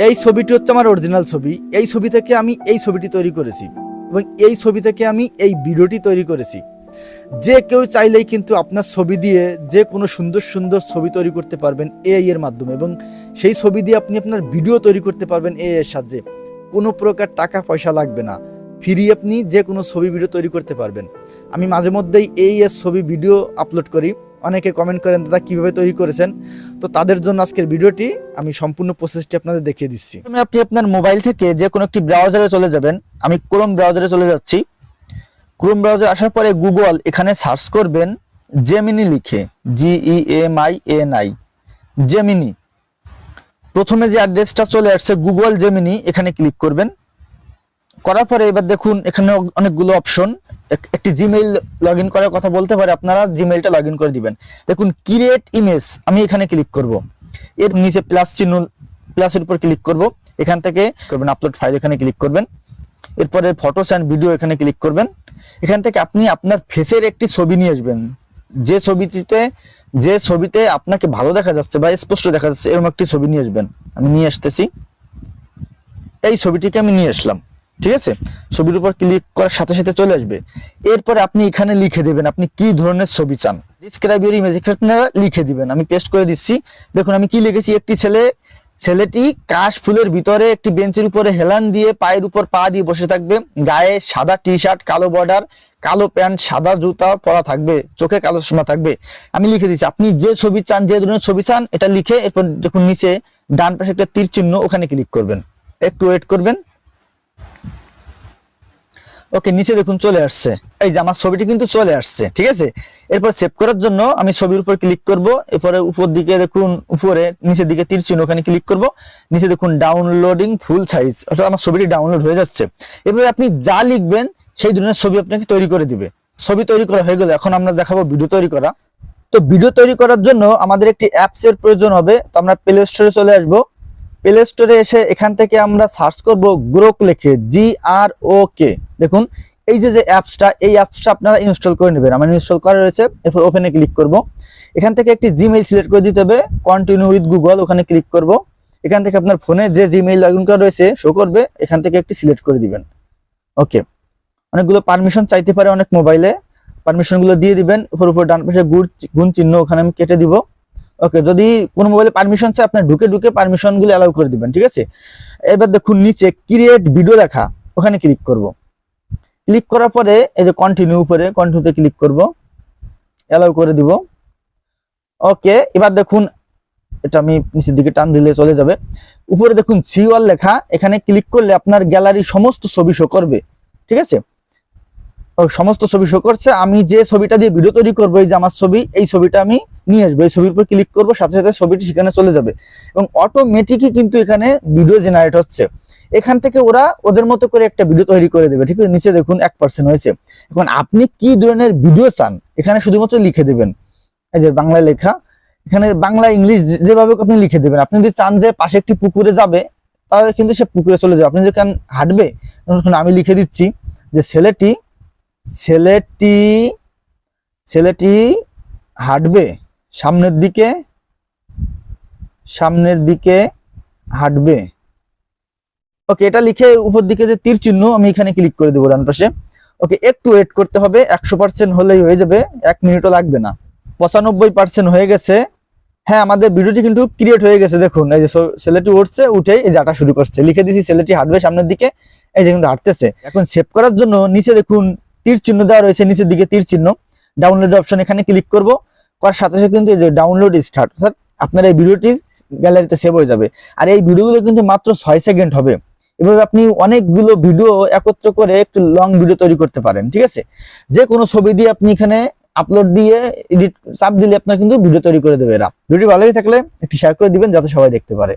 এই ছবিটি হচ্ছে আমার অরিজিনাল ছবি। এই ছবি থেকে আমি এই ছবিটি তৈরি করেছি এবং এই ছবি থেকে আমি এই ভিডিওটি তৈরি করেছি। যে কেউ চাইলেই কিন্তু আপনার ছবি দিয়ে যে কোনো সুন্দর সুন্দর ছবি তৈরি করতে পারবেন এআই এর মাধ্যমে, এবং সেই ছবি দিয়ে আপনি আপনার ভিডিও তৈরি করতে পারবেন এআই এর সাহায্যে। কোনো প্রকার টাকা পয়সা লাগবে না, ফ্রি আপনি যে কোনো ছবি ভিডিও তৈরি করতে পারবেন। আমি মাঝে মধ্যেই এই এর ছবি ভিডিও আপলোড করি, অনেকে কমেন্ট করেন দাদা কীভাবে তৈরি করেছেন। তো তাদের জন্য আজকের ভিডিওটি আমি সম্পূর্ণ প্রসেসটি আপনাদের দেখিয়ে দিচ্ছি। আপনি আপনার মোবাইল থেকে যে কোনো একটি ব্রাউজারে চলে যাবেন। আমি ক্রোম ব্রাউজারে চলে যাচ্ছি। ক্রোম ব্রাউজারে আসার পরে গুগল এখানে সার্চ করবেন জেমিনি লিখে, GEMINI জেমিনি। প্রথমে যে অ্যাড্রেসটা চলে আসছে গুগল জেমিনি, এখানে ক্লিক করবেন। করার পরে এবার দেখুন এখানে অনেকগুলো অপশন। একটি জিমেইল লগ ইন করার কথা বলতে পারে, আপনারা জিমেইলটা লগ ইন করে দিবেন। দেখুন ক্রিয়েট ইমেজ, আমি এখানে ক্লিক করব। এর নিচে প্লাস চিহ্ন, প্লাসের উপর ক্লিক করব। এখান থেকে করবেন আপলোড ফাইল, এখানে ক্লিক করবেন। এরপরে ফটোস অ্যান্ড ভিডিও এখানে ক্লিক করবেন। এখান থেকে আপনি আপনার ফেসের একটি ছবি নিয়ে আসবেন, যে ছবিতে আপনাকে ভালো দেখা যাচ্ছে বা স্পষ্ট দেখা যাচ্ছে এরকম একটি ছবি নিয়ে আসবেন। আমি নিয়ে আসতেছি, এই ছবিটিকে আমি নিয়ে আসলাম। ঠিক আছে, ছবির উপর ক্লিক করার সাথে সাথে চলে আসবে। এরপরে আপনি এখানে লিখে দেবেন আপনি কি ধরনের ছবি চান। ডিসক্রাইব ইউর ইমেজ এখানে লিখে দিবেন। আমি পেস্ট করে দিচ্ছি। দেখুন আমি কি লিখেছি, একটি ছেলেটি কাশ ফুলের ভিতরে একটি বেঞ্চের উপরে হেলান দিয়ে পায়ের উপর পা দিয়ে বসে থাকবে, গায়ে সাদা টি শার্ট, কালো বর্ডার, কালো প্যান্ট, সাদা জুতা পরা থাকবে, চোখে কালো চশমা থাকবে। আমি লিখে দিচ্ছি। আপনি যে ছবি চান, যে ধরনের ছবি চান এটা লিখে এরপর দেখুন নিচে ডান পাশে একটা তীর চিহ্ন, ওখানে ক্লিক করবেন। একটু ওয়েট করবেন। ওকে, নিচে দেখুন চলে আসছে। এই যে আমার ছবিটি কিন্তু চলে আসছে। ঠিক আছে, এরপর সেভ করার জন্য আমি ছবির উপর ক্লিক করব। এরপরে উপর দিকে দেখুন, উপরে নিচের দিকে তীর চিহ্ন, ওখানে ক্লিক করব। নিচে দেখুন ডাউনলোডিং ফুল সাইজ, অর্থাৎ আমার ছবিটি ডাউনলোড হয়ে যাচ্ছে। এবারে আপনি যা লিখবেন সেই ধরনের ছবি আপনাকে তৈরি করে দিবে। ছবি তৈরি করা হয়ে গেলে এখন আমরা দেখাবো ভিডিও তৈরি করা। তো ভিডিও তৈরি করার জন্য আমাদের একটি অ্যাপস এর প্রয়োজন হবে। তো আমরা প্লে স্টোরে চলে আসবো। প্লে স্টোরে এসে এখান থেকে আমরা সার্চ করব গ্রোক লিখে, GROK। দেখুন এই যে অ্যাপসটা, এই অ্যাপসটা আপনারা ইনস্টল করে নেবেন। আমার ইনস্টল করা রয়েছে। এরপর ওপেনে ক্লিক করব। এখান থেকে একটি জিমেইল সিলেক্ট করে দিতে হবে, কন্টিনিউ উইথ গুগল, ওখানে ক্লিক করব। এখান থেকে আপনার ফোনে যে জিমেইল লগ ইন করা রয়েছে শো করবে, এখান থেকে একটি সিলেক্ট করে দিবেন। ওকে, অনেকগুলো পারমিশন চাইতে পারে অনেক মোবাইলে, পারমিশনগুলো দিয়ে দিবেন। উপর ডান পাশে গুণ চিহ্ন, ওখানে আমি কেটে দিব। ওকে, যদি কোনো মোবাইলে পারমিশন চাই আপনার ঢুকে পারমিশনগুলো অ্যালাউ করে দিবেন। ঠিক আছে, এবার দেখুন নিচে ক্রিয়েট ভিডিও লেখা, ওখানে ক্লিক করব। ক্লিক করার পরে এই যে কন্টিনিউ, উপরে কন্টিনিউতে ক্লিক করব, অ্যালাউ করে দিব। ওকে, এবার দেখুন এটা আমি নিচের দিকে টান দিলে চলে যাবে। উপরে দেখুন C1 লেখা, এখানে ক্লিক করলে আপনার গ্যালারির সমস্ত ছবি শো করবে। ঠিক আছে, সমস্ত ছবি শো করছে। আমি যে ছবিটা দিয়ে ভিডিও তৈরি করবো, এই যে আমার ছবি, এই ছবিটা আমি নিয়ে আসবো। এই ছবির উপর ক্লিক করবো, সাথে সাথে ছবিটি সেখানে চলে যাবে এবং অটোমেটিকই কিন্তু এখানে ভিডিও জেনারেট হচ্ছে। এখান থেকে ওরা ওদের মতো করে একটা ভিডিও তৈরি করে দেবে। ঠিক আছে, নিচে দেখুন 1% হয়েছে। এখন আপনি কি ধরনের ভিডিও চান এখানে শুধুমাত্র লিখে দেবেন। এই যে বাংলায় লেখা, এখানে বাংলা ইংলিশ যেভাবে আপনি লিখে দেবেন। আপনি যদি চান যে পাশে একটি পুকুরে যাবে, তাহলে কিন্তু সে পুকুরে চলে যাবে। আপনি যদি হাঁটবে, আমি লিখে দিচ্ছি যে ছেলেটি হাঁটবে, সামনের দিকে হাঁটবে। ওকে, এটা লিখে উপর দিকে যে তীর চিহ্ন, আমি এখানে ক্লিক করে দেবো ডান পাশে। ওকে, একটু ওয়েট করতে হবে। 100% হলেই হয়ে যাবে, 1 মিনিটও লাগবে না। 95% হয়ে গেছে। হ্যাঁ, আমাদের ভিডিওটি কিন্তু ক্রিয়েট হয়ে গেছে। দেখুন এই যে ছেলেটি উঠছে, উঠে এই যে হাঁটা শুরু করছে। লিখে দিয়েছি ছেলেটি হাঁটবে সামনের দিকে, এই যে কিন্তু হাঁটতেছে। এখন সেভ করার জন্য নিচে দেখুন তীর চিহ্ন দেওয়া রয়েছে, নিচের দিকে তীর চিহ্ন, ডাউনলোড অপশন, এখানে ক্লিক করব। করার সাথে সাথে কিন্তু এই যে ডাউনলোড স্টার্ট, অর্থাৎ আপনার এই ভিডিওটি গ্যালারিতে সেভ হয়ে যাবে। আর এই ভিডিওগুলো কিন্তু মাত্র 6 সেকেন্ড হবে। এভাবে আপনি অনেকগুলো ভিডিও একত্র করে একটু লং ভিডিও তৈরি করতে পারেন। ঠিক আছে, যে কোনো ছবি দিয়ে আপনি এখানে আপলোড দিয়ে এডিট চাপ দিলে আপনার কিন্তু ভিডিও তৈরি করে দেবে এরা। ভিডিও ভালো লাগলে একটি শেয়ার করে দিবেন যাতে সবাই দেখতে পারে।